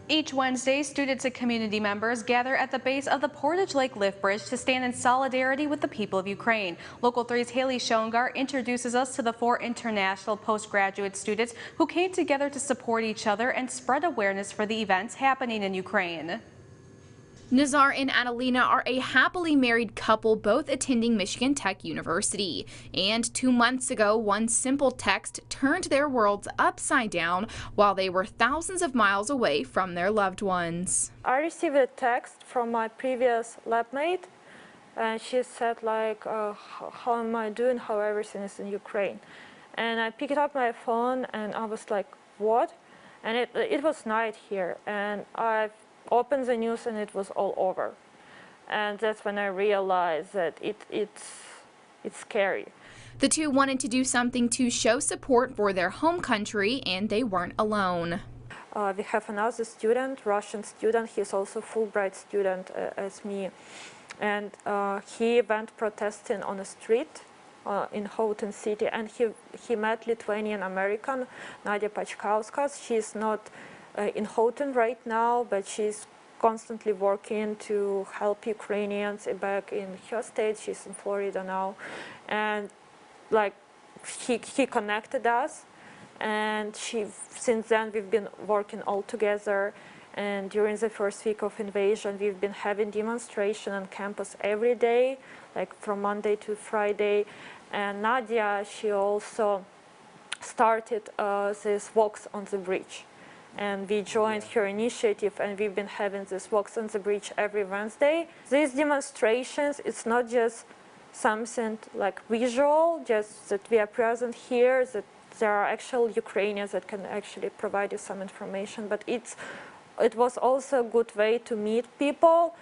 Each Wednesday, students and community members gather at the base of the Portage Lake Lift Bridge to stand in solidarity with the people of Ukraine. Local 3's Haley Schoengar introduces us to the 4 international postgraduate students who came together to support each other and spread awareness for the events happening in Ukraine. Nazar and Adelina are a happily married couple, both attending Michigan Tech University. And 2 months ago, one simple text turned their worlds upside down while they were thousands of miles away from their loved ones. I received a text from my previous lab mate, and she said like, how am I doing, how everything is in Ukraine. And I picked up my phone and I was like, what? And it was night here, and I opened the news and it was all over. And that's when I realized that it's scary. The two wanted to do something to show support for their home country, and they weren't alone. We have another student, Russian student. He's also a Fulbright student as me. And he went protesting on the street in Houghton City, and he met Lithuanian American Nadia Pachkauskas. She's not in Houghton right now, but she's constantly working to help Ukrainians back in her state. She's in Florida now. And like he connected us, and since then we've been working all together. And during the first week of invasion, we've been having demonstration on campus every day, like from Monday to Friday. And Nadia, she also started these walks on the bridge. And we joined her initiative, and we've been having these walks on the bridge every Wednesday. These demonstrations, it's not just something like visual, just that we are present here, that there are actual Ukrainians that can actually provide you some information, but it was also a good way to meet people.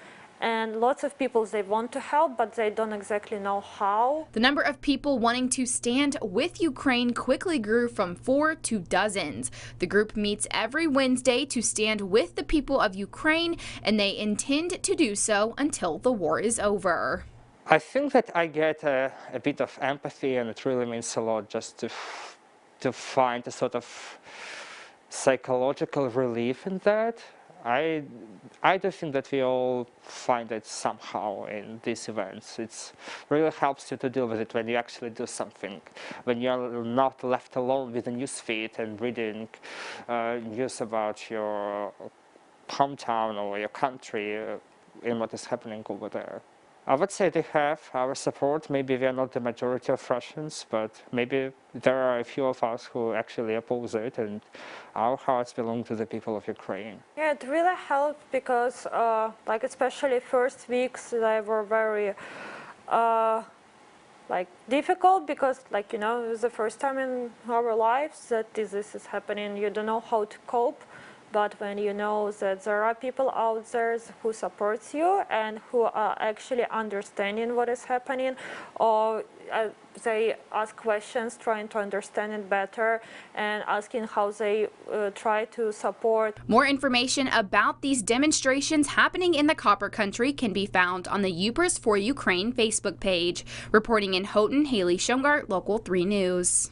And lots of people, they want to help, but they don't exactly know how. The number of people wanting to stand with Ukraine quickly grew from 4 to dozens. The group meets every Wednesday to stand with the people of Ukraine, and they intend to do so until the war is over. I think that I get a bit of empathy, and it really means a lot just to find a sort of psychological relief in that. I do think that we all find it somehow in these events. It really helps you to deal with it when you actually do something, when you're not left alone with the newsfeed and reading news about your hometown or your country and what is happening over there. I would say they have our support. Maybe we are not the majority of Russians, but maybe there are a few of us who actually oppose it, and our hearts belong to the people of Ukraine. Yeah, it really helped because, like, especially first weeks, they were very, like, difficult because, like, you know, it was the first time in our lives that this is happening. You don't know how to cope. But when you know that there are people out there who supports you and who are actually understanding what is happening, or they ask questions trying to understand it better and asking how they try to support. More information about these demonstrations happening in the Copper Country can be found on the Yoopers for Ukraine Facebook page. Reporting in Houghton, Haley Schoengar, Local 3 News.